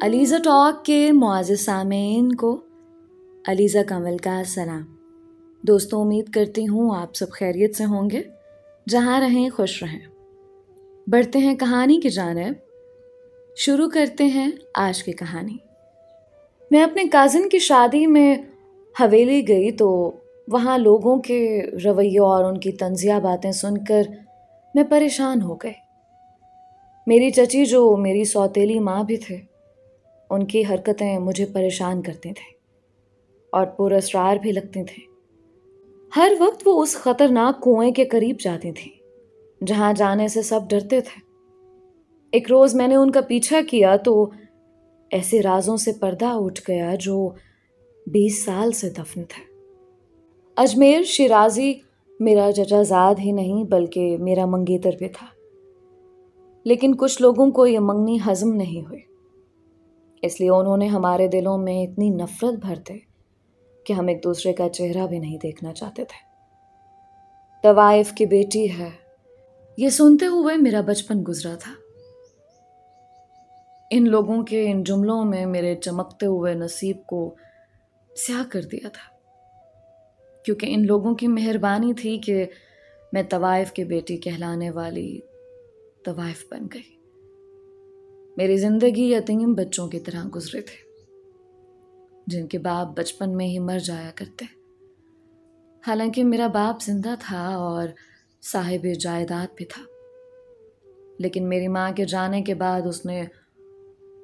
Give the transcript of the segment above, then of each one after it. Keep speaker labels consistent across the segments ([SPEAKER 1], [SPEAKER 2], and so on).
[SPEAKER 1] Alizeh talk کے معزز سامعین کو علیزہ کمل کا سلام۔ دوستوں، امید کرتی ہوں آپ سب خیریت سے ہوں گے، جہاں رہیں خوش رہیں۔ بڑھتے ہیں کہانی کی جانب، شروع کرتے ہیں آج کی کہانی۔ میں اپنے کازن کی شادی میں حویلی گئی تو وہاں لوگوں کے رویوں اور ان کی طنزیہ باتیں سن کر میں پریشان ہو گئی۔ میری چچی جو میری سوتیلی ماں بھی تھے، ان کی حرکتیں مجھے پریشان کرتی تھیں اور پر اسرار بھی لگتی تھیں۔ ہر وقت وہ اس خطرناک کنویں کے قریب جاتی تھیں جہاں جانے سے سب ڈرتے تھے۔ ایک روز میں نے ان کا پیچھا کیا تو ایسے رازوں سے پردہ اٹھ گیا جو 20 سال سے دفن تھے۔ اجمیر شیرازی میرا چچا زاد ہی نہیں بلکہ میرا منگیتر بھی تھا، لیکن کچھ لوگوں کو یہ منگنی ہضم نہیں ہوئی، اس لیے انہوں نے ہمارے دلوں میں اتنی نفرت بھر دی کہ ہم ایک دوسرے کا چہرہ بھی نہیں دیکھنا چاہتے تھے۔ طوائف کی بیٹی ہے، یہ سنتے ہوئے میرا بچپن گزرا تھا۔ ان لوگوں کے ان جملوں میں میرے چمکتے ہوئے نصیب کو سیاہ کر دیا تھا، کیونکہ ان لوگوں کی مہربانی تھی کہ میں طوائف کی بیٹی کہلانے والی طوائف بن گئی۔ میری زندگی یتیم بچوں کی طرح گزری تھی جن کے باپ بچپن میں ہی مر جایا کرتے۔ حالانکہ میرا باپ زندہ تھا اور صاحب جائیداد بھی تھا، لیکن میری ماں کے جانے کے بعد اس نے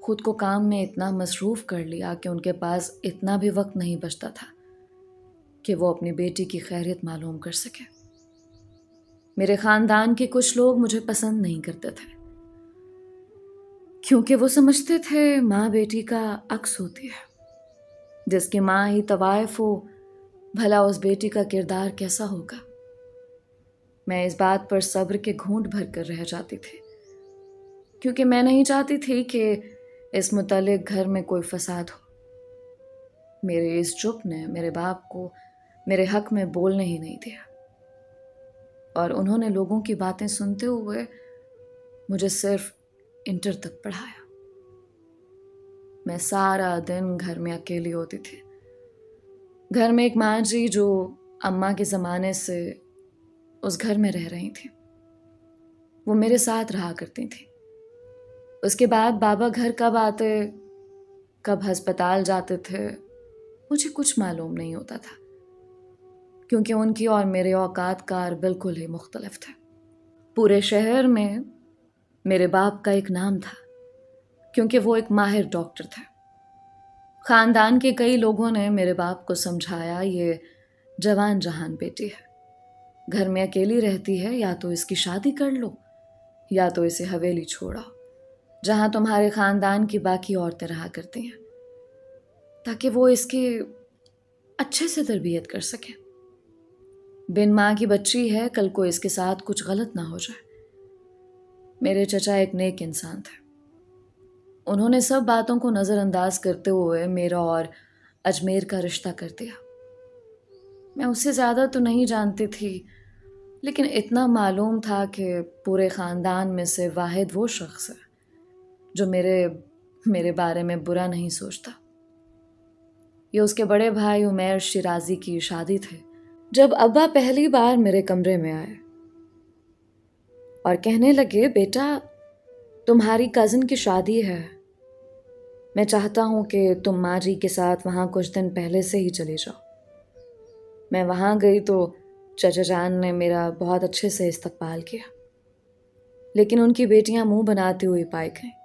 [SPEAKER 1] خود کو کام میں اتنا مصروف کر لیا کہ ان کے پاس اتنا بھی وقت نہیں بچتا تھا کہ وہ اپنی بیٹی کی خیریت معلوم کر سکے۔ میرے خاندان کے کچھ لوگ مجھے پسند نہیں کرتے تھے، کیونکہ وہ سمجھتے تھے ماں بیٹی کا عکس ہوتی ہے۔ جس کی ماں ہی طوائف ہو، بھلا اس بیٹی کا کردار کیسا ہوگا؟ میں اس بات پر صبر کے گھونٹ بھر کر رہ جاتی تھی، کیونکہ میں نہیں چاہتی تھی کہ اس متعلق گھر میں کوئی فساد ہو۔ میرے اس چپ نے میرے باپ کو میرے حق میں بولنے ہی نہیں دیا، اور انہوں نے لوگوں کی باتیں سنتے ہوئے مجھے صرف انٹر تک پڑھایا۔ میں سارا دن گھر میں اکیلی ہوتی تھی۔ گھر میں ایک ماں جی جو اماں کے زمانے سے اس گھر میں رہ رہی تھیں، وہ میرے ساتھ رہا کرتی تھیں۔ اس کے بعد بابا گھر کب آتے، کب ہسپتال جاتے تھے، مجھے کچھ معلوم نہیں ہوتا تھا، کیونکہ ان کی اور میرے اوقات کار بالکل ہی مختلف تھے۔ پورے شہر میں میرے باپ کا ایک نام تھا، کیونکہ وہ ایک ماہر ڈاکٹر تھے۔ خاندان کے کئی لوگوں نے میرے باپ کو سمجھایا، یہ جوان جہان بیٹی ہے، گھر میں اکیلی رہتی ہے، یا تو اس کی شادی کر لو یا تو اسے حویلی چھوڑا جہاں تمہارے خاندان کی باقی عورتیں رہا کرتی ہیں، تاکہ وہ اس کی اچھے سے تربیت کر سکیں۔ بن ماں کی بچی ہے، کل کو اس کے ساتھ کچھ غلط نہ ہو جائے۔ میرے چچا ایک نیک انسان تھے، انہوں نے سب باتوں کو نظر انداز کرتے ہوئے میرا اور اجمیر کا رشتہ کر دیا۔ میں اسے زیادہ تو نہیں جانتی تھی، لیکن اتنا معلوم تھا کہ پورے خاندان میں سے واحد وہ شخص ہے جو میرے بارے میں برا نہیں سوچتا۔ یہ اس کے بڑے بھائی عمیر شیرازی کی شادی تھی، جب ابا پہلی بار میرے کمرے میں آئے اور کہنے لگے، بیٹا تمہاری کزن کی شادی ہے، میں چاہتا ہوں کہ تم ماں جی کے ساتھ وہاں کچھ دن پہلے سے ہی چلی جاؤ۔ میں وہاں گئی تو چچا جان نے میرا بہت اچھے سے استقبال کیا، لیکن ان کی بیٹیاں منہ بناتی ہوئی پائی گئیں،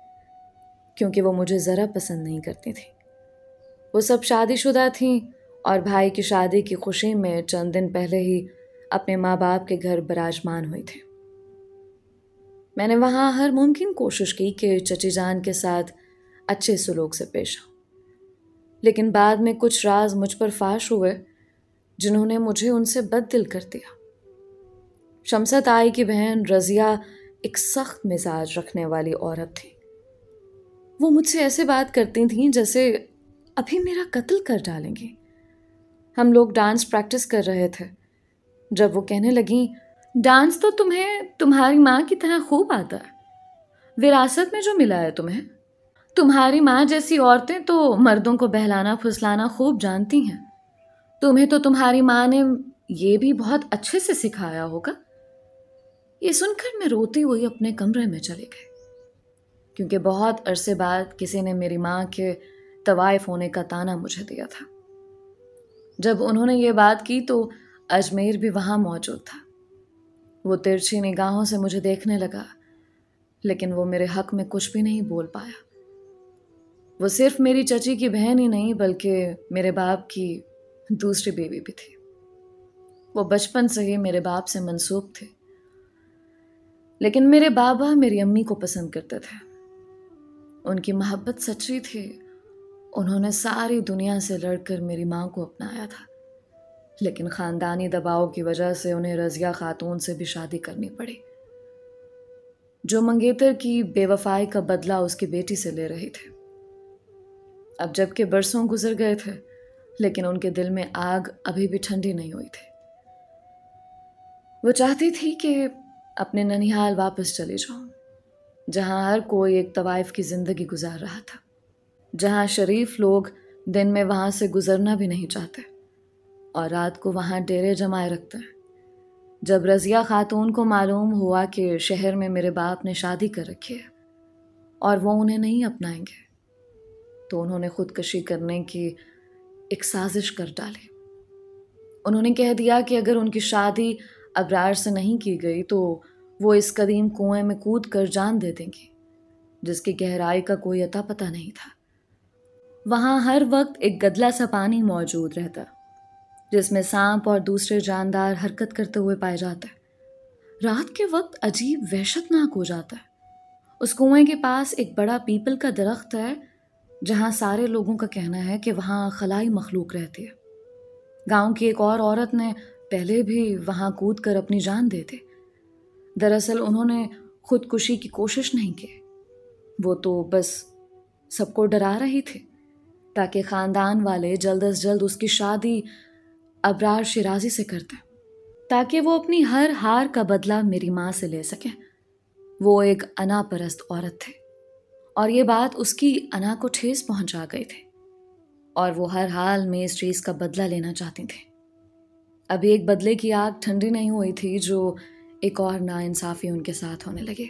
[SPEAKER 1] کیونکہ وہ مجھے ذرا پسند نہیں کرتی تھیں۔ وہ سب شادی شدہ تھیں اور بھائی کی شادی کی خوشی میں چند دن پہلے ہی اپنے ماں باپ کے گھر براجمان ہوئی تھیں۔ میں نے وہاں ہر ممکن کوشش کی کہ چچی جان کے ساتھ اچھے سلوک سے پیش آؤں، لیکن بعد میں کچھ راز مجھ پر فاش ہوئے جنہوں نے مجھے ان سے بد دل کر دیا۔ شمست آئی کی بہن رضیہ ایک سخت مزاج رکھنے والی عورت تھی۔ وہ مجھ سے ایسے بات کرتی تھیں جیسے ابھی میرا قتل کر ڈالیں گی۔ ہم لوگ ڈانس پریکٹس کر رہے تھے جب وہ کہنے لگیں، ڈانس تو تمہیں تمہاری ماں کی طرح خوب آتا ہے، وراثت میں جو ملا ہے تمہیں، تمہاری ماں جیسی عورتیں تو مردوں کو بہلانا پھسلانا خوب جانتی ہیں. تمہیں تو تمہاری ماں نے یہ بھی بہت اچھے سے سکھایا ہوگا. یہ سن کر میں روتی ہوئی اپنے کمرے میں چلی گئی، کیونکہ بہت عرصے بعد کسی نے میری ماں کے طوائف ہونے کا طعنہ مجھے دیا تھا. جب انہوں نے یہ بات کی تو اجمیر بھی وہاں موجود تھا. وہ ترچھی نگاہوں سے مجھے دیکھنے لگا، لیکن وہ میرے حق میں کچھ بھی نہیں بول پایا. وہ صرف میری چچی کی بہن ہی نہیں بلکہ میرے باپ کی دوسری بیوی بھی تھی. وہ بچپن سے ہی میرے باپ سے منسوب تھے، لیکن میرے بابا میری امی کو پسند کرتے تھے. ان کی محبت سچی تھی. انہوں نے ساری دنیا سے لڑ کر میری ماں کو اپنایا تھا، لیکن خاندانی دباؤ کی وجہ سے انہیں رضیہ خاتون سے بھی شادی کرنی پڑی، جو منگیتر کی بے وفائی کا بدلہ اس کی بیٹی سے لے رہی تھے. اب جب کہ برسوں گزر گئے تھے، لیکن ان کے دل میں آگ ابھی بھی ٹھنڈی نہیں ہوئی تھی. وہ چاہتی تھی کہ اپنے ننیھال واپس چلی جاؤں، جہاں ہر کوئی ایک طوائف کی زندگی گزار رہا تھا، جہاں شریف لوگ دن میں وہاں سے گزرنا بھی نہیں چاہتے اور رات کو وہاں ڈیرے جمائے رکھتے ہیں. جب رضیہ خاتون کو معلوم ہوا کہ شہر میں میرے باپ نے شادی کر رکھی ہے اور وہ انہیں نہیں اپنائیں گے، تو انہوں نے خودکشی کرنے کی ایک سازش کر ڈالی. انہوں نے کہہ دیا کہ اگر ان کی شادی ابرار سے نہیں کی گئی تو وہ اس قدیم کنویں میں کود کر جان دے دیں گی، جس کی گہرائی کا کوئی اتا پتہ نہیں تھا. وہاں ہر وقت ایک گدلا سا پانی موجود رہتا، جس میں سانپ اور دوسرے جاندار حرکت کرتے ہوئے پائے جاتے. رات کے وقت عجیب وحشتناک ہو جاتا ہے. اس کنویں کے پاس ایک بڑا پیپل کا درخت ہے، جہاں سارے لوگوں کا کہنا ہے کہ وہاں خلائی مخلوق رہتی ہے. گاؤں کی ایک اور عورت نے پہلے بھی وہاں کود کر اپنی جان دے دی. دراصل انہوں نے خودکشی کی کوشش نہیں کی، وہ تو بس سب کو ڈرا رہی تھی تاکہ خاندان والے جلد از جلد اس کی شادی ابرار شیرازی سے کرتے، تاکہ وہ اپنی ہر ہار کا بدلہ میری ماں سے لے سکیں. وہ ایک انا پرست عورت تھی اور یہ بات اس کی انا کو ٹھیس پہنچا گئی تھی، اور وہ ہر حال میں اس چیز کا بدلہ لینا چاہتی تھی. ابھی ایک بدلے کی آگ ٹھنڈی نہیں ہوئی تھی جو ایک اور ناانصافی ان کے ساتھ ہونے لگے،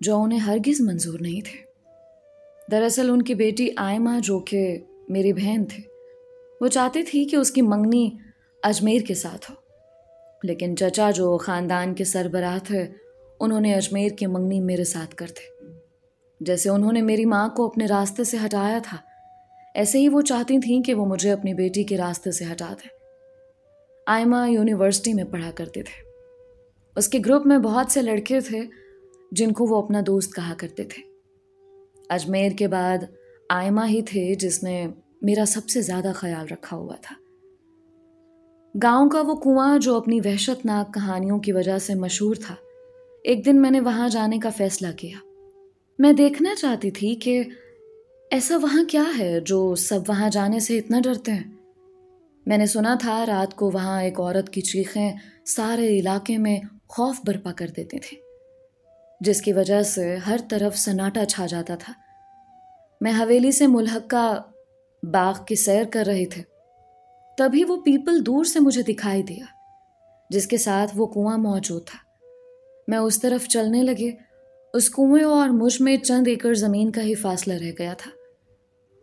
[SPEAKER 1] جو انہیں ہرگز منظور نہیں تھے. دراصل ان کی بیٹی آئمہ، جو کہ میری بہن تھی، وہ چاہتی تھی کہ اس کی منگنی اجمیر کے ساتھ ہو، لیکن چچا جو خاندان کے سربراہ تھے، انہوں نے اجمیر کی منگنی میرے ساتھ کر دی. جیسے انہوں نے میری ماں کو اپنے راستے سے ہٹایا تھا، ایسے ہی وہ چاہتی تھیں کہ وہ مجھے اپنی بیٹی کے راستے سے ہٹا دیں. آئمہ یونیورسٹی میں پڑھا کرتے تھے. اس کے گروپ میں بہت سے لڑکے تھے جن کو وہ اپنا دوست کہا کرتے تھے. اجمیر کے بعد آئمہ ہی تھے جس نے میرا سب سے زیادہ خیال رکھا ہوا تھا. گاؤں کا وہ کنواں جو اپنی وحشت ناک کہانیوں کی وجہ سے مشہور تھا، ایک دن میں نے وہاں جانے کا فیصلہ کیا. میں دیکھنا چاہتی تھی کہ ایسا وہاں کیا ہے جو سب وہاں جانے سے اتنا ڈرتے ہیں. میں نے سنا تھا رات کو وہاں ایک عورت کی چیخیں سارے علاقے میں خوف برپا کر دیتی تھیں، جس کی وجہ سے ہر طرف سناٹا چھا جاتا تھا. میں حویلی سے ملحقہ باغ کی سیر کر رہی تھی، تبھی وہ پیپل دور سے مجھے دکھائی دیا جس کے ساتھ وہ کنواں موجود تھا. میں اس طرف چلنے لگی. اس کنویں اور مجھ میں چند ایکڑ زمین کا ہی فاصلہ رہ گیا تھا.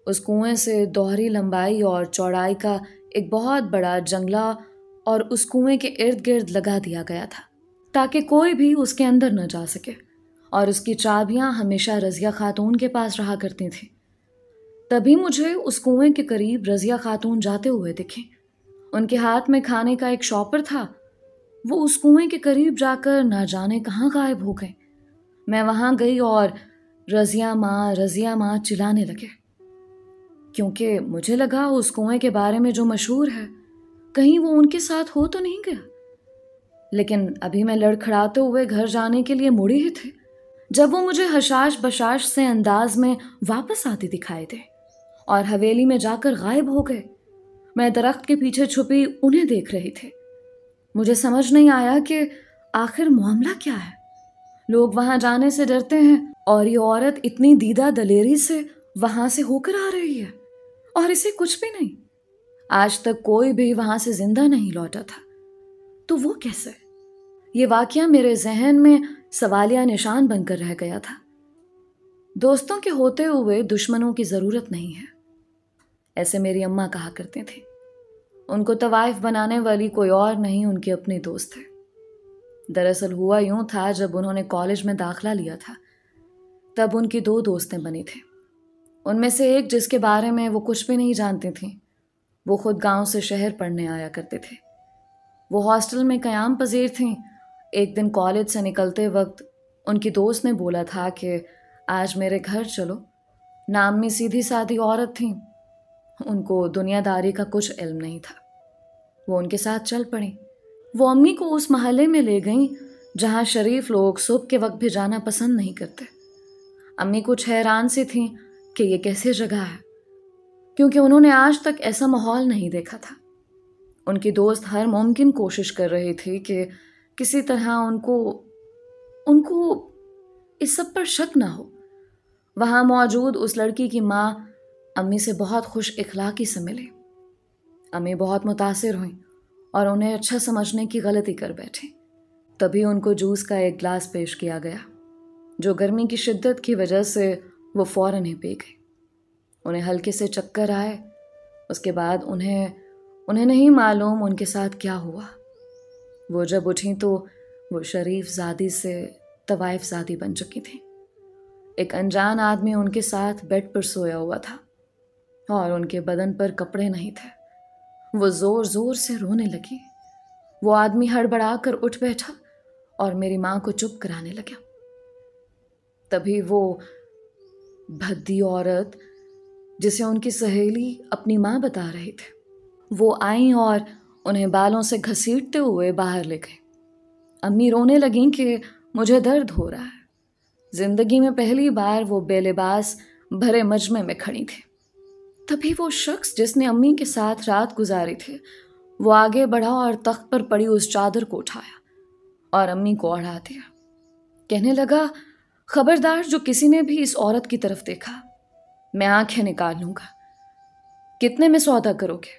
[SPEAKER 1] اس کنویں سے دوہری لمبائی اور چوڑائی کا ایک بہت بڑا جنگلہ اور اس کنویں کے ارد گرد لگا دیا گیا تھا تاکہ کوئی بھی اس کے اندر نہ جا سکے، اور اس کی چابیاں ہمیشہ رضیہ خاتون کے پاس رہا کرتی تھیں. تبھی مجھے اس کنویں کے قریب رضیہ خاتون جاتے ہوئے دکھیں. ان کے ہاتھ میں کھانے کا ایک شاپر تھا. وہ اس کنویں کے قریب جا کر نہ جانے کہاں غائب ہو گئے. میں وہاں گئی اور رضیہ ماں چلانے لگے، کیونکہ مجھے لگا اس کنویں کے بارے میں جو مشہور ہے کہیں وہ ان کے ساتھ ہو تو نہیں گیا. لیکن ابھی میں لڑکھڑاتے ہوئے گھر جانے کے لیے مڑی ہی تھی جب وہ مجھے حشاش بشاش سے انداز میں واپس آتی دکھائی دے اور حویلی میں جا کر غائب ہو گئے. میں درخت کے پیچھے چھپی انہیں دیکھ رہی تھی. مجھے سمجھ نہیں آیا کہ آخر معاملہ کیا ہے. لوگ وہاں جانے سے ڈرتے ہیں اور یہ عورت اتنی دیدہ دلیری سے وہاں سے ہو کر آ رہی ہے اور اسے کچھ بھی نہیں۔ آج تک کوئی بھی وہاں سے زندہ نہیں لوٹا تھا، تو وہ کیسے؟ یہ واقعہ میرے ذہن میں سوالیہ نشان بن کر رہ گیا تھا۔ دوستوں کے ہوتے ہوئے دشمنوں کی ضرورت نہیں ہے، ایسے میری اماں کہا کرتے تھے۔ ان کو طوائف بنانے والی کوئی اور نہیں، ان کے اپنے دوست تھے۔ دراصل ہوا یوں تھا، جب انہوں نے کالج میں داخلہ لیا تھا تب ان کی 2 دوستیں بنی تھیں۔ ان میں سے ایک، جس کے بارے میں وہ کچھ بھی نہیں جانتی تھیں، وہ خود گاؤں سے شہر پڑھنے آیا کرتے تھے۔ وہ ہاسٹل میں قیام پذیر تھیں۔ ایک دن کالج سے نکلتے وقت ان کی دوست نے بولا تھا کہ آج میرے گھر چلو۔ نامی سیدھی سادھی عورت تھیں، ان کو دنیا داری کا کچھ علم نہیں تھا۔ وہ ان کے ساتھ چل پڑیں۔ وہ امی کو اس محلے میں لے گئیں جہاں شریف لوگ صبح کے وقت بھی جانا پسند نہیں کرتے۔ امی کچھ حیران سی تھیں کہ یہ کیسی جگہ ہے، کیونکہ انہوں نے آج تک ایسا ماحول نہیں دیکھا تھا۔ ان کی دوست ہر ممکن کوشش کر رہی تھی کہ کسی طرح ان کو اس سب پر شک نہ ہو۔ وہاں موجود اس لڑکی کی ماں امی سے بہت خوش اخلاقی سے ملی۔ امی بہت متاثر ہوئیں اور انہیں اچھا سمجھنے کی غلطی کر بیٹھی۔ تبھی ان کو جوس کا ایک گلاس پیش کیا گیا، جو گرمی کی شدت کی وجہ سے وہ فوراً ہی پی گئی۔ انہیں ہلکے سے چکر آئے۔ اس کے بعد انہیں نہیں معلوم ان کے ساتھ کیا ہوا۔ وہ جب اٹھیں تو وہ شریف زادی سے طوائف زادی بن چکی تھیں۔ ایک انجان آدمی ان کے ساتھ بیڈ پر سویا ہوا تھا اور ان کے بدن پر کپڑے نہیں تھے۔ وہ زور زور سے رونے لگی۔ وہ آدمی ہڑبڑا کر اٹھ بیٹھا اور میری ماں کو چپ کرانے لگا۔ تبھی وہ بھدی عورت، جسے ان کی سہیلی اپنی ماں بتا رہی تھی، وہ آئیں اور انہیں بالوں سے گھسیٹتے ہوئے باہر لے گئے۔ امی رونے لگیں کہ مجھے درد ہو رہا ہے۔ زندگی میں پہلی بار وہ بے لباس بھرے مجمع میں کھڑی تھی۔ تبھی وہ شخص جس نے امی کے ساتھ رات گزاری تھی، وہ آگے بڑھا اور تخت پر پڑی اس چادر کو اٹھایا اور امی کو اڑا دیا۔ کہنے لگا، خبردار جو کسی نے بھی اس عورت کی طرف دیکھا، میں آنکھیں نکال لوں گا۔ کتنے میں سودا کرو گے؟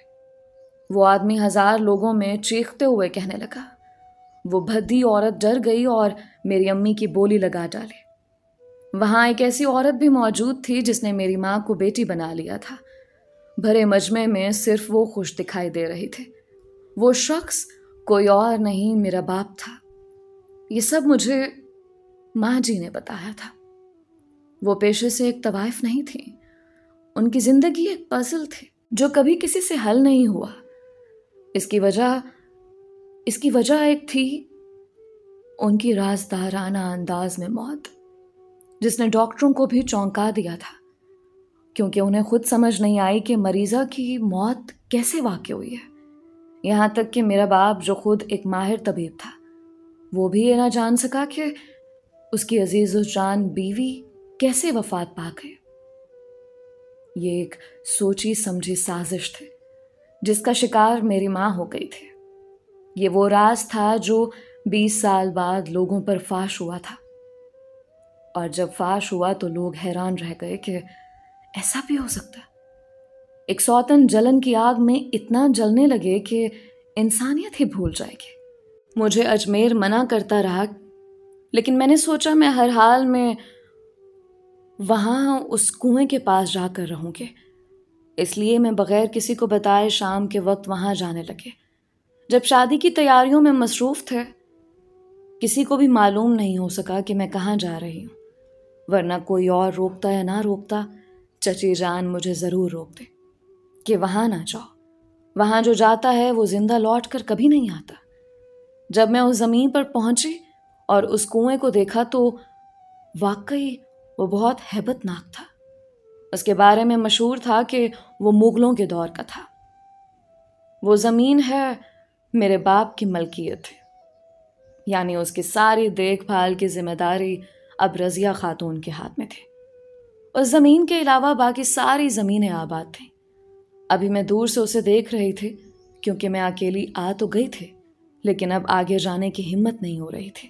[SPEAKER 1] وہ آدمی 1000 لوگوں میں چیختے ہوئے کہنے لگا۔ وہ بھدی عورت ڈر گئی اور میری امی کی بولی لگا ڈالی۔ وہاں ایک ایسی عورت بھی موجود تھی جس نے میری ماں کو بیٹی بنا لیا تھا۔ بھرے مجمع میں صرف وہ خوش دکھائی دے رہی تھی۔ وہ شخص کوئی اور نہیں، میرا باپ تھا۔ یہ سب مجھے ماں جی نے بتایا تھا۔ وہ پیشے سے ایک طوائف نہیں تھی۔ ان کی زندگی ایک پزل تھی جو کبھی کسی سے حل نہیں ہوا۔ اس کی وجہ ایک تھی ان کی رازدارانہ انداز میں موت، جس نے ڈاکٹروں کو بھی چونکا دیا تھا، کیونکہ انہیں خود سمجھ نہیں آئی کہ مریضہ کی موت کیسے واقع ہوئی ہے۔ یہاں تک کہ میرا باپ، جو خود ایک ماہر طبیب تھا، وہ بھی یہ نہ جان سکا کہ اس کی عزیز الجان بیوی کیسے وفات پا گئی۔ یہ ایک سوچی سمجھی سازش تھی جس کا شکار میری ماں ہو گئی تھی۔ یہ وہ راز تھا جو 20 سال بعد لوگوں پر فاش ہوا تھا، اور جب فاش ہوا تو لوگ حیران رہ گئے کہ ایسا بھی ہو سکتا ہے۔ ایک سوتن جلن کی آگ میں اتنا جلنے لگے کہ انسانیت ہی بھول جائے گی۔ مجھے اجمیر منع کرتا رہا، لیکن میں نے سوچا میں ہر حال میں وہاں اس کنویں کے پاس جا کر رہوں گے، اس لیے میں بغیر کسی کو بتائے شام کے وقت وہاں جانے لگے۔ جب شادی کی تیاریوں میں مصروف تھے، کسی کو بھی معلوم نہیں ہو سکا کہ میں کہاں جا رہی ہوں، ورنہ کوئی اور روکتا یا نہ روکتا، چچی جان مجھے ضرور روک دے کہ وہاں نہ جاؤ۔ وہاں جو جاتا ہے وہ زندہ لوٹ کر کبھی نہیں آتا۔ جب میں اس زمین پر پہنچی اور اس کنویں کو دیکھا تو واقعی وہ بہت ہیبت ناک تھا۔ اس کے بارے میں مشہور تھا کہ وہ مغلوں کے دور کا تھا۔ وہ زمین ہے میرے باپ کی ملکیت تھی، یعنی اس کی ساری دیکھ بھال کی ذمہ داری اب رضیہ خاتون کے ہاتھ میں تھی۔ اس زمین کے علاوہ باقی ساری زمینیں آباد تھیں۔ ابھی میں دور سے اسے دیکھ رہی تھی، کیونکہ میں اکیلی آ تو گئی تھی، لیکن اب آگے جانے کی ہمت نہیں ہو رہی تھی۔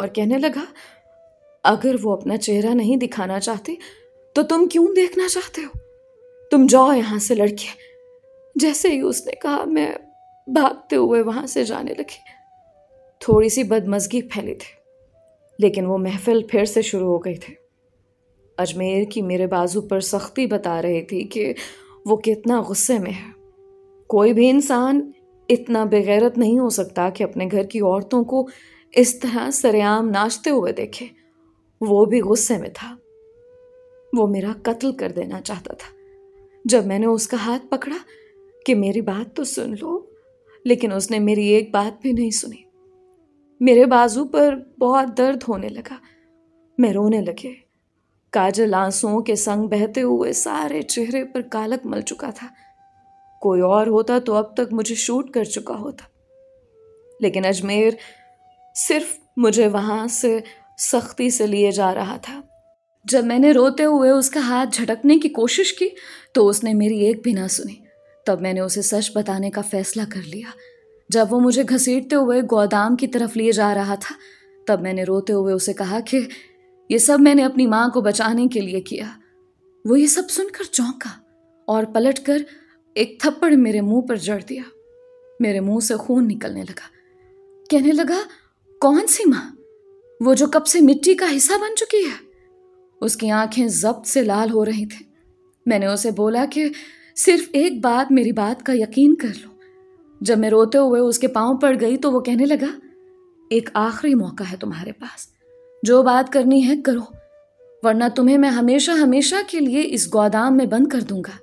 [SPEAKER 1] اور کہنے لگا اگر وہ اپنا چہرہ نہیں دکھانا چاہتے تو تم کیوں دیکھنا چاہتے ہو؟ تم جاؤ یہاں سے لڑکے۔ جیسے ہی اس نے کہا میں بھاگتے ہوئے وہاں سے جانے لگی۔ تھوڑی سی بدمزگی پھیلی تھی لیکن وہ محفل پھر سے شروع ہو گئی تھی۔ اجمیر کی میرے بازو پر سختی بتا رہی تھی کہ وہ کتنا غصے میں ہے۔ کوئی بھی انسان اتنا بغیرت نہیں ہو سکتا کہ اپنے گھر کی عورتوں کو اس طرح سرعام ناچتے ہوئے دیکھے۔ وہ بھی غصے میں تھا۔ وہ میرا قتل کر دینا چاہتا تھا۔ جب میں نے اس کا ہاتھ پکڑا کہ میری بات تو سن لو، لیکن اس نے میری ایک بات بھی نہیں سنی۔ میرے بازو پر بہت درد ہونے لگا۔ میں رونے لگے۔ کاجل آنسوؤں کے سنگ بہتے ہوئے سارے چہرے پر کالک مل چکا تھا۔ کوئی اور ہوتا تو اب تک مجھے شوٹ کر چکا ہوتا، لیکن اجمیر صرف مجھے وہاں سے سختی سے لیے جا رہا تھا۔ جب میں نے روتے ہوئے اس کا ہاتھ جھٹکنے کی کوشش کی تو اس نے میری ایک بھی نہ سنی۔ تب میں نے اسے سچ بتانے کا فیصلہ کر لیا۔ جب وہ مجھے گھسیٹتے ہوئے گودام کی طرف لیے جا رہا تھا تب میں نے روتے ہوئے اسے کہا کہ یہ سب میں نے اپنی ماں کو بچانے کے لیے کیا۔ وہ یہ سب سن کر چونکا اور پلٹ کر ایک تھپڑ میرے منہ پر جڑ دیا۔ میرے منہ سے خون نکلنے لگا۔ کہنے لگا کون سی ماں؟ وہ جو کب سے مٹی کا حصہ بن چکی ہے؟ اس کی آنکھیں ضبط سے لال ہو رہی تھیں۔ میں نے اسے بولا کہ صرف ایک بات میری بات کا یقین کر لو۔ جب میں روتے ہوئے اس کے پاؤں پڑ گئی تو وہ کہنے لگا ایک آخری موقع ہے تمہارے پاس، جو بات کرنی ہے کرو، ورنہ تمہیں میں ہمیشہ ہمیشہ کے لیے اس گودام میں بند کر دوں گا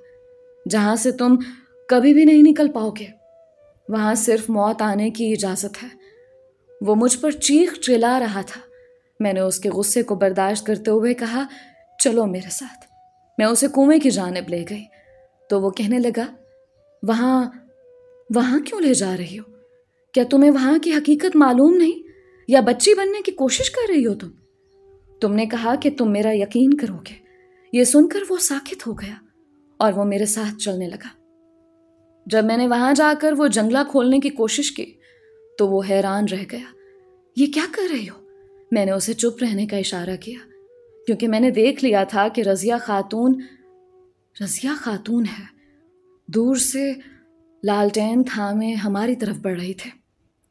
[SPEAKER 1] جہاں سے تم کبھی بھی نہیں نکل پاؤ گے۔ وہاں صرف موت آنے کی اجازت ہے۔ وہ مجھ پر چیخ چلا رہا تھا۔ میں نے اس کے غصے کو برداشت کرتے ہوئے کہا چلو میرے ساتھ۔ میں اسے کنویں کی جانب لے گئی تو وہ کہنے لگا وہاں کیوں لے جا رہی ہو؟ کیا تمہیں وہاں کی حقیقت معلوم نہیں یا بچی بننے کی کوشش کر رہی ہو؟ تم نے کہا کہ تم میرا یقین کرو گے۔ یہ سن کر وہ ساکت ہو گیا اور وہ میرے ساتھ چلنے لگا۔ جب میں نے وہاں جا کر وہ جنگلہ کھولنے کی کوشش کی تو وہ حیران رہ گیا۔ یہ کیا کر رہی ہو؟ میں نے اسے چپ رہنے کا اشارہ کیا کیونکہ میں نے دیکھ لیا تھا کہ رضیہ خاتون ہے۔ دور سے لالٹین تھامے ہماری طرف بڑھ رہی تھے۔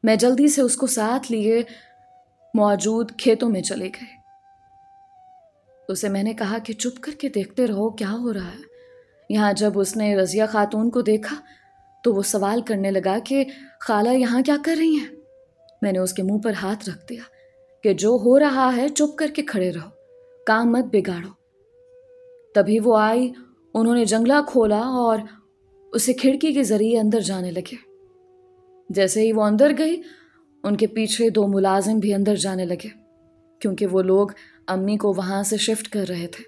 [SPEAKER 1] میں جلدی سے اس کو ساتھ لیے موجود کھیتوں میں چلے گئے۔ اسے میں نے کہا کہ چپ کر کے دیکھتے رہو کیا ہو رہا ہے یہاں۔ جب اس نے رضیہ خاتون کو دیکھا تو وہ سوال کرنے لگا کہ خالہ یہاں کیا کر رہی ہیں؟ میں نے اس کے منہ پر ہاتھ رکھ دیا کہ جو ہو رہا ہے چپ کر کے کھڑے رہو، کام مت بگاڑو۔ تبھی وہ آئی، انہوں نے جنگلہ کھولا اور اسے کھڑکی کے ذریعے اندر جانے لگے۔ جیسے ہی وہ اندر گئی ان کے پیچھے 2 ملازم بھی اندر جانے لگے کیونکہ وہ لوگ امی کو وہاں سے شفٹ کر رہے تھے۔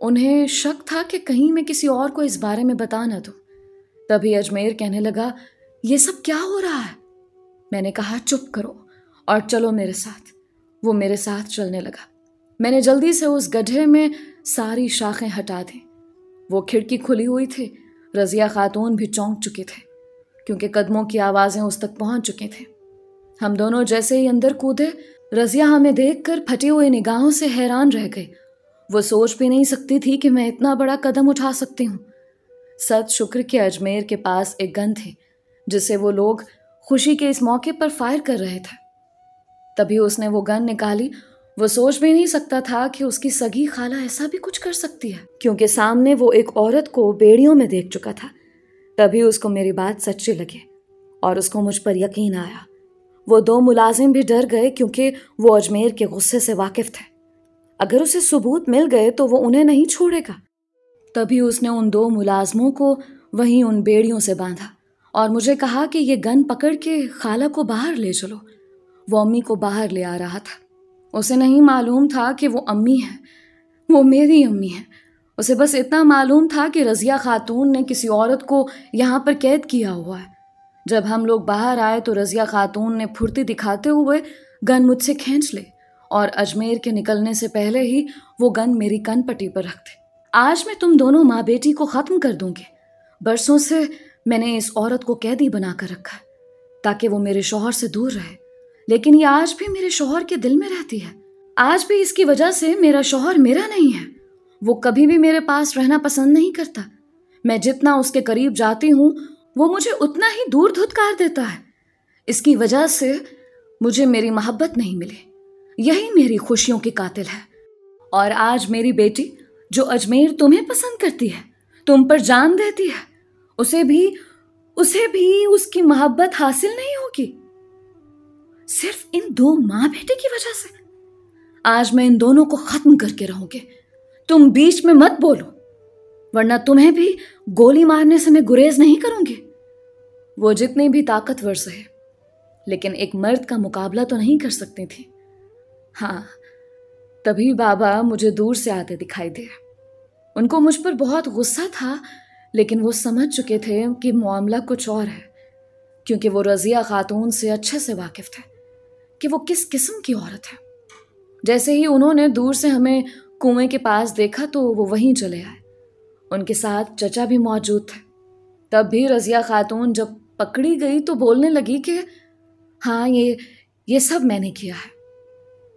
[SPEAKER 1] انہیں شک تھا کہ کہیں میں کسی اور کو اس بارے میں بتا نہ دوں۔ تبھی اجمیر کہنے لگا یہ سب کیا ہو رہا ہے؟ میں نے کہا چپ کرو اور چلو میرے ساتھ۔ وہ میرے ساتھ چلنے لگا۔ میں نے جلدی سے اس گڈھے میں ساری شاخیں ہٹا دیں۔ وہ کھڑکی کھلی ہوئی تھی۔ رضیہ خاتون بھی چونک چکے تھے کیونکہ قدموں کی آوازیں اس تک پہنچ چکی تھیں۔ ہم دونوں جیسے ہی اندر کودے، رضیہ ہمیں دیکھ کر پھٹی ہوئی نگاہوں سے حیران رہ گئی۔ وہ سوچ بھی نہیں سکتی تھی کہ میں اتنا بڑا قدم اٹھا سکتی ہوں۔ ست شکر کہ اجمیر کے پاس ایک گن تھی جسے وہ لوگ خوشی کے اس موقع پر فائر کر رہے تھے۔ تبھی اس نے وہ گن نکالی۔ وہ سوچ بھی نہیں سکتا تھا کہ اس کی سگی خالہ ایسا بھی کچھ کر سکتی ہے کیونکہ سامنے وہ ایک عورت کو بیڑیوں میں دیکھ چکا تھا۔ تبھی اس کو میری بات سچی لگی اور اس کو مجھ پر یقین آیا۔ وہ 2 ملازم بھی ڈر گئے کیونکہ وہ اجمیر کے غصے سے واقف تھے۔ اگر اسے ثبوت مل گئے تو وہ انہیں نہیں چھوڑے گا۔ تبھی اس نے ان 2 ملازموں کو وہیں ان بیڑیوں سے باندھا اور مجھے کہا کہ یہ گن پکڑ کے خالہ کو باہر لے چلو۔ وہ امی کو باہر لے آ رہا تھا۔ اسے نہیں معلوم تھا کہ وہ امی ہے، وہ میری امی ہے۔ اسے بس اتنا معلوم تھا کہ رضیہ خاتون نے کسی عورت کو یہاں پر قید کیا ہوا ہے۔ جب ہم لوگ باہر آئے تو رضیہ خاتون نے پھرتی دکھاتے ہوئے گن مجھ سے کھینچ لی اور اجمیر کے نکلنے سے پہلے ہی وہ گن میری کن پٹی پر رکھ دی۔ آج میں تم دونوں ماں بیٹی کو ختم کر دوں گی۔ برسوں سے میں نے اس عورت کو قیدی بنا کر رکھا ہے تاکہ وہ میرے شوہر سے دور رہے، لیکن یہ آج بھی میرے شوہر کے دل میں رہتی ہے. آج بھی اس کی وجہ سے میرا شوہر میرا نہیں ہے. وہ کبھی بھی میرے پاس رہنا پسند نہیں کرتا. میں جتنا اس کے قریب جاتی ہوں وہ مجھے اتنا ہی دور دھتکار دیتا ہے. اس کی وجہ سے مجھے میری محبت نہیں ملی. یہی میری خوشیوں کی قاتل ہے. اور آج میری بیٹی جو اجمیر تمہیں پسند کرتی ہے, تم پر جان دیتی ہے, اسے بھی اس کی محبت حاصل نہیں ہوگی, صرف ان دو ماں بیٹے کی وجہ سے. آج میں ان دونوں کو ختم کر کے رہوں گی. تم بیچ میں مت بولو, ورنہ تمہیں بھی گولی مارنے سے میں گریز نہیں کروں گی. وہ جتنی بھی طاقتور سے ہے لیکن ایک مرد کا مقابلہ تو نہیں کر سکتی تھی. ہاں, تبھی بابا مجھے دور سے آتے دکھائی دے. ان کو مجھ پر بہت غصہ تھا, لیکن وہ سمجھ چکے تھے کہ معاملہ کچھ اور ہے, کیونکہ وہ رضیہ خاتون سے اچھے سے واقف تھے کہ وہ کس قسم کی عورت ہے. جیسے ہی انہوں نے دور سے ہمیں کنویں کے پاس دیکھا تو وہ وہیں چلے آئے. ان کے ساتھ چچا بھی موجود تھے. تب بھی رضیہ خاتون جب پکڑی گئی تو بولنے لگی کہ ہاں, یہ سب میں نے کیا ہے.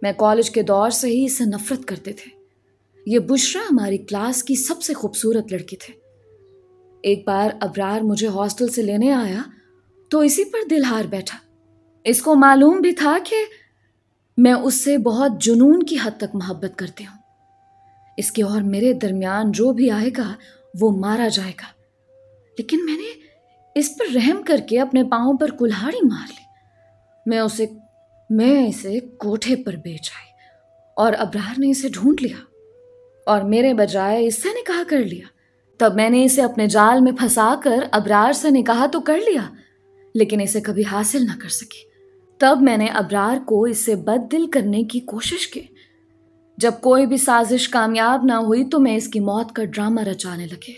[SPEAKER 1] میں کالج کے دور سے ہی اس سے نفرت کرتے تھے. یہ بشرا ہماری کلاس کی سب سے خوبصورت لڑکی تھی. ایک بار ابرار مجھے ہاسٹل سے لینے آیا تو اسی پر دل ہار بیٹھا. اس کو معلوم بھی تھا کہ میں اس سے بہت جنون کی حد تک محبت کرتی ہوں. اس کے اور میرے درمیان جو بھی آئے گا وہ مارا جائے گا. لیکن میں نے اس پر رحم کر کے اپنے پاؤں پر کلہاڑی مار لی. میں اسے کوٹھے پر بیچ آئی اور ابرار نے اسے ڈھونڈ لیا اور میرے بجائے اس سے نکاح کر لیا. تب میں نے اسے اپنے جال میں پھنسا کر ابرار سے نکاح تو کر لیا, لیکن اسے کبھی حاصل نہ کر سکی. تب میں نے ابرار کو اس سے بد دل کرنے کی کوشش کی. جب کوئی بھی سازش کامیاب نہ ہوئی تو میں اس کی موت کا ڈرامہ رچانے لگے.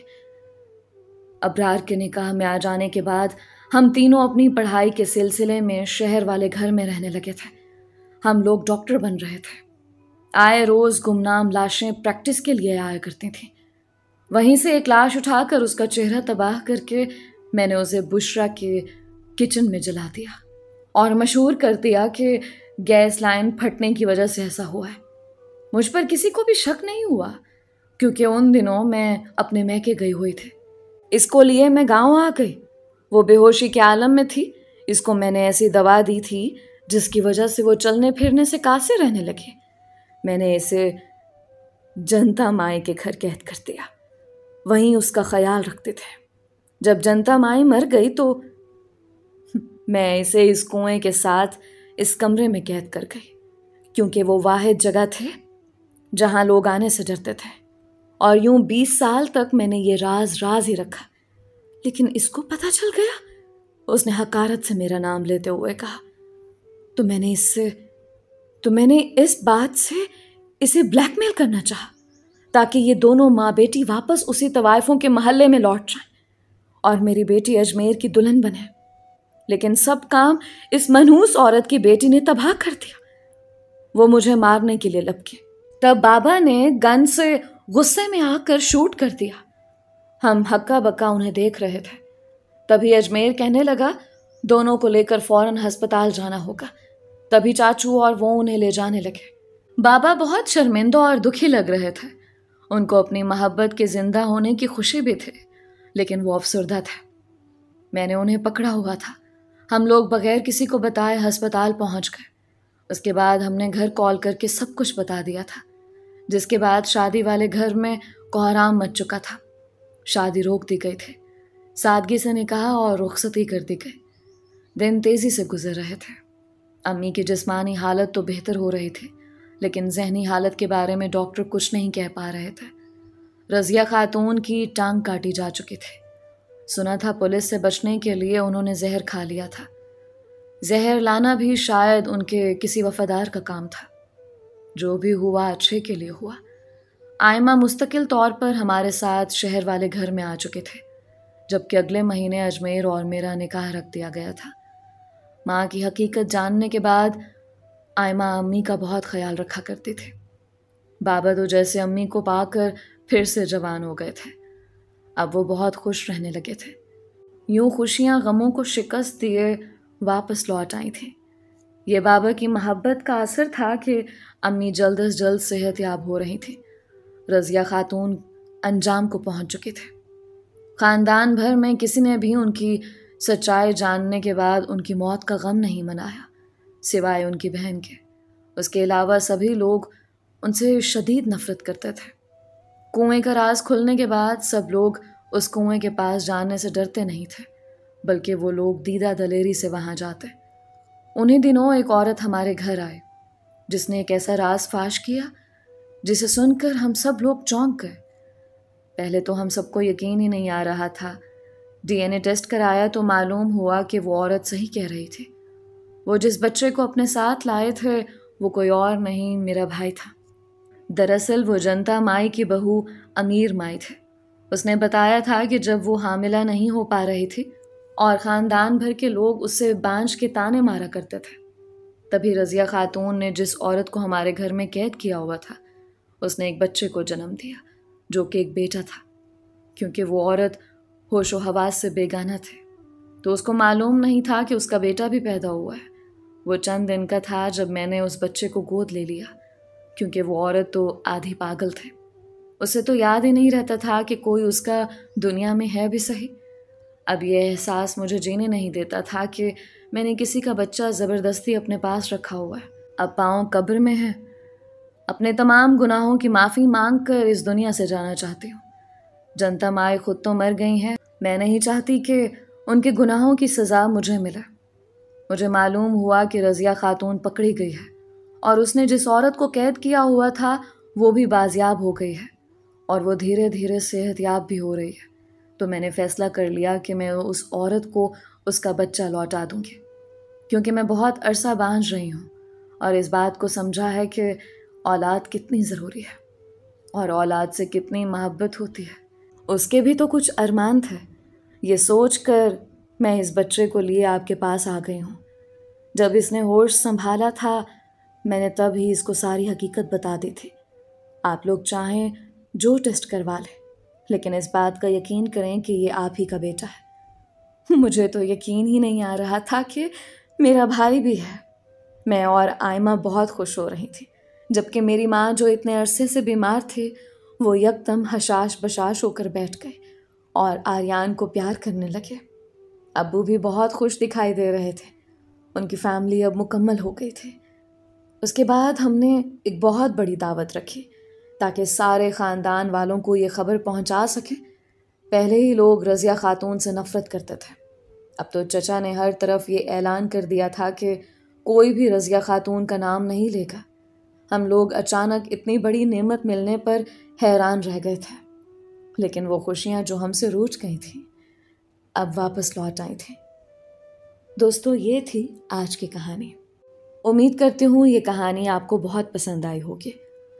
[SPEAKER 1] ابرار کے نکاح میں آ جانے کے بعد ہم تینوں اپنی پڑھائی کے سلسلے میں شہر والے گھر میں رہنے لگے تھے. ہم لوگ ڈاکٹر بن رہے تھے. آئے روز گمنام لاشیں پریکٹس کے لیے آیا کرتی تھیں. وہیں سے ایک لاش اٹھا کر اس کا چہرہ تباہ کر کے میں نے اسے بشرا کے کچن میں جلا دیا اور مشہور کر دیا کہ گیس لائن پھٹنے کی وجہ سے ایسا ہوا ہے. مجھ پر کسی کو بھی شک نہیں ہوا کیونکہ ان دنوں میں اپنے میکے گئی ہوئی تھی. اس کو لیے میں گاؤں آ گئی. وہ بے ہوشی کے عالم میں تھی. اس کو میں نے ایسی دوا دی تھی جس کی وجہ سے وہ چلنے پھرنے سے قاصر رہنے لگے. میں نے اسے جنتا مائی کے گھر قید کر دیا. وہیں اس کا خیال رکھتے تھے. جب جنتا مائی مر گئی تو میں اسے اس کنویں کے ساتھ اس کمرے میں قید کر گئی, کیونکہ وہ واحد جگہ تھے جہاں لوگ آنے سے ڈرتے تھے. اور یوں 20 سال تک میں نے یہ راز ہی رکھا. لیکن اس کو پتہ چل گیا. اس نے حقارت سے میرا نام لیتے ہوئے کہا تو میں نے اس بات سے اسے بلیک میل کرنا چاہا تاکہ یہ دونوں ماں بیٹی واپس اسی طوائفوں کے محلے میں لوٹ جائیں اور میری بیٹی اجمیر کی دلہن بنے. لیکن سب کام اس منحوس عورت کی بیٹی نے تباہ کر دیا. وہ مجھے مارنے کے لیے لپکی. تب بابا نے گن سے غصے میں آ کر شوٹ کر دیا. ہم ہکا بکا انہیں دیکھ رہے تھے. تبھی اجمیر کہنے لگا دونوں کو لے کر فوراً ہسپتال جانا ہوگا. تبھی چاچو اور وہ انہیں لے جانے لگے. بابا بہت شرمندہ اور دکھی لگ رہے تھے. ان کو اپنی محبت کے زندہ ہونے کی خوشی بھی تھی, لیکن وہ افسردہ تھے. میں نے انہیں پکڑا ہوا تھا. ہم لوگ بغیر کسی کو بتائے ہسپتال پہنچ گئے. اس کے بعد ہم نے گھر کال کر کے سب کچھ بتا دیا تھا, جس کے بعد شادی والے گھر میں کوہرام مچ چکا تھا. شادی روک دی گئی تھی. سادگی سے نکاح اور رخصتی کر دی گئی. دن تیزی سے گزر رہے تھے. امی کی جسمانی حالت تو بہتر ہو رہی تھی, لیکن ذہنی حالت کے بارے میں ڈاکٹر کچھ نہیں کہہ پا رہے تھے. رضیہ خاتون کی ٹانگ کاٹی جا چکی تھی. سنا تھا پولیس سے بچنے کے لیے انہوں نے زہر کھا لیا تھا. زہر لانا بھی شاید ان کے کسی وفادار کا کام تھا. جو بھی ہوا اچھے کے لیے ہوا. آئمہ مستقل طور پر ہمارے ساتھ شہر والے گھر میں آ چکے تھے, جبکہ اگلے مہینے اجمیر اور میرا نکاح رکھ دیا گیا تھا. ماں کی حقیقت جاننے کے بعد آئمہ امی کا بہت خیال رکھا کرتی تھی. بابا تو جیسے امی کو پا کر پھر سے جوان ہو گئے تھے. اب وہ بہت خوش رہنے لگے تھے. یوں خوشیاں غموں کو شکست دیے واپس لوٹ آئی تھیں. یہ بابا کی محبت کا اثر تھا کہ امی جلد از جلد صحت یاب ہو رہی تھیں۔ رضیہ خاتون انجام کو پہنچ چکے تھے۔ خاندان بھر میں کسی نے بھی ان کی سچائی جاننے کے بعد ان کی موت کا غم نہیں منایا، سوائے ان کی بہن کے۔ اس کے علاوہ سبھی لوگ ان سے شدید نفرت کرتے تھے۔ کنویں کا راز کھلنے کے بعد سب لوگ اس کنویں کے پاس جانے سے ڈرتے نہیں تھے، بلکہ وہ لوگ دیدہ دلیری سے وہاں جاتے۔ انہی دنوں ایک عورت ہمارے گھر آئی جس نے ایک ایسا راز فاش کیا جسے سن کر ہم سب لوگ چونک گئے۔ پہلے تو ہم سب کو یقین ہی نہیں آ رہا تھا۔ DNA ٹیسٹ کرایا تو معلوم ہوا کہ وہ عورت صحیح کہہ رہی تھی۔ وہ جس بچے کو اپنے ساتھ لائے تھے وہ کوئی اور نہیں، میرا بھائی تھا۔ دراصل وہ جنتا مائی کی بہو امیر مائی تھے۔ اس نے بتایا تھا کہ جب وہ حاملہ نہیں ہو پا رہی تھی اور خاندان بھر کے لوگ اس سے بانجھ کے تانے مارا کرتے تھے، تبھی رضیہ خاتون نے جس عورت کو ہمارے گھر میں قید کیا ہوا تھا اس نے ایک بچے کو جنم دیا جو کہ ایک بیٹا تھا۔ کیونکہ وہ عورت ہوش و حواس سے بیگانہ تھے تو اس کو معلوم نہیں تھا کہ اس کا بیٹا بھی پیدا ہوا ہے۔ وہ چند دن کا تھا جب میں نے اس بچے کو گود لے لیا، کیونکہ وہ عورت تو آدھی پاگل تھے۔ اسے تو یاد ہی نہیں رہتا تھا کہ کوئی اس کا دنیا میں ہے بھی صحیح۔ اب یہ احساس مجھے جینے نہیں دیتا تھا کہ میں نے کسی کا بچہ زبردستی اپنے پاس رکھا ہوا ہے۔ اب پاؤں قبر میں ہیں۔ اپنے تمام گناہوں کی معافی مانگ کر اس دنیا سے جانا چاہتی ہوں۔ جنتا مائیں خود تو مر گئی ہیں، میں نہیں چاہتی کہ ان کے گناہوں کی سزا مجھے ملے۔ مجھے معلوم ہوا کہ رضیہ خاتون پکڑی گئی ہے اور اس نے جس عورت کو قید کیا ہوا تھا وہ بھی بازیاب ہو گئی ہے اور وہ دھیرے دھیرے صحت یاب بھی ہو رہی ہے۔ تو میں نے فیصلہ کر لیا کہ میں اس عورت کو اس کا بچہ لوٹا دوں گی، کیونکہ میں بہت عرصہ بانجھ رہی ہوں اور اس بات کو سمجھا ہے کہ اولاد کتنی ضروری ہے اور اولاد سے کتنی محبت ہوتی ہے۔ اس کے بھی تو کچھ ارمان تھے۔ یہ سوچ کر میں اس بچے کو لیے آپ کے پاس آ گئی ہوں۔ جب اس نے ہوش سنبھالا تھا میں نے تب ہی اس کو ساری حقیقت بتا دی تھی۔ آپ لوگ چاہیں جو ٹیسٹ کروا لیں، لیکن اس بات کا یقین کریں کہ یہ آپ ہی کا بیٹا ہے۔ مجھے تو یقین ہی نہیں آ رہا تھا کہ میرا بھائی بھی ہے۔ میں اور آئمہ بہت خوش ہو رہی تھی، جبکہ میری ماں جو اتنے عرصے سے بیمار تھی وہ یکدم حشاش بشاش ہو کر بیٹھ گئے اور آریان کو پیار کرنے لگے۔ ابو بھی بہت خوش دکھائی دے رہے تھے، ان کی فیملی اب مکمل ہو گئی تھی۔ اس کے بعد ہم نے ایک بہت بڑی دعوت رکھی تاکہ سارے خاندان والوں کو یہ خبر پہنچا سکیں۔ پہلے ہی لوگ رضیہ خاتون سے نفرت کرتے تھے، اب تو چچا نے ہر طرف یہ اعلان کر دیا تھا کہ کوئی بھی رضیہ خاتون کا نام نہیں لے گا۔ ہم لوگ اچانک اتنی بڑی نعمت ملنے پر حیران رہ گئے تھے، لیکن وہ خوشیاں جو ہم سے روٹھ گئی تھیں اب واپس لوٹ آئی تھیں۔ دوستو، یہ تھی آج کی کہانی۔ امید کرتی ہوں یہ کہانی آپ کو بہت پسند آئی ہوگی۔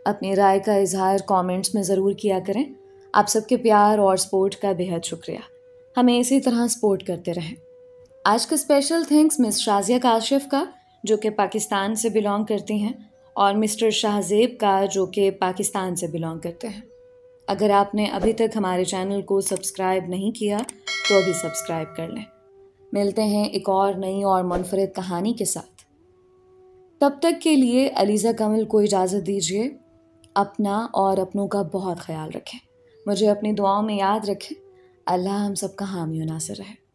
[SPEAKER 1] اپنی رائے کا اظہار کامنٹس میں ضرور کیا کریں۔ آپ سب کے پیار اور سپورٹ کا بے حد شکریہ۔ ہمیں اسی طرح سپورٹ کرتے رہیں۔ آج کا اسپیشل تھینکس مس شازیہ کاشف کا جو کہ پاکستان سے بلانگ کرتی ہیں، اور مسٹر شہزیب کا جو کہ پاکستان سے بلانگ کرتے ہیں۔ اگر آپ نے ابھی تک ہمارے چینل کو سبسکرائب نہیں کیا تو ابھی سبسکرائب کر لیں۔ ملتے ہیں ایک اور نئی اور منفرد کہانی کے ساتھ۔ تب تک کے لیے علیزہ کمل کو اجازت دیجیے۔ اپنا اور اپنوں کا بہت خیال رکھیں۔ مجھے اپنی دعاؤں میں یاد رکھیں۔ اللہ ہم سب کا حامی و ناصر رہے۔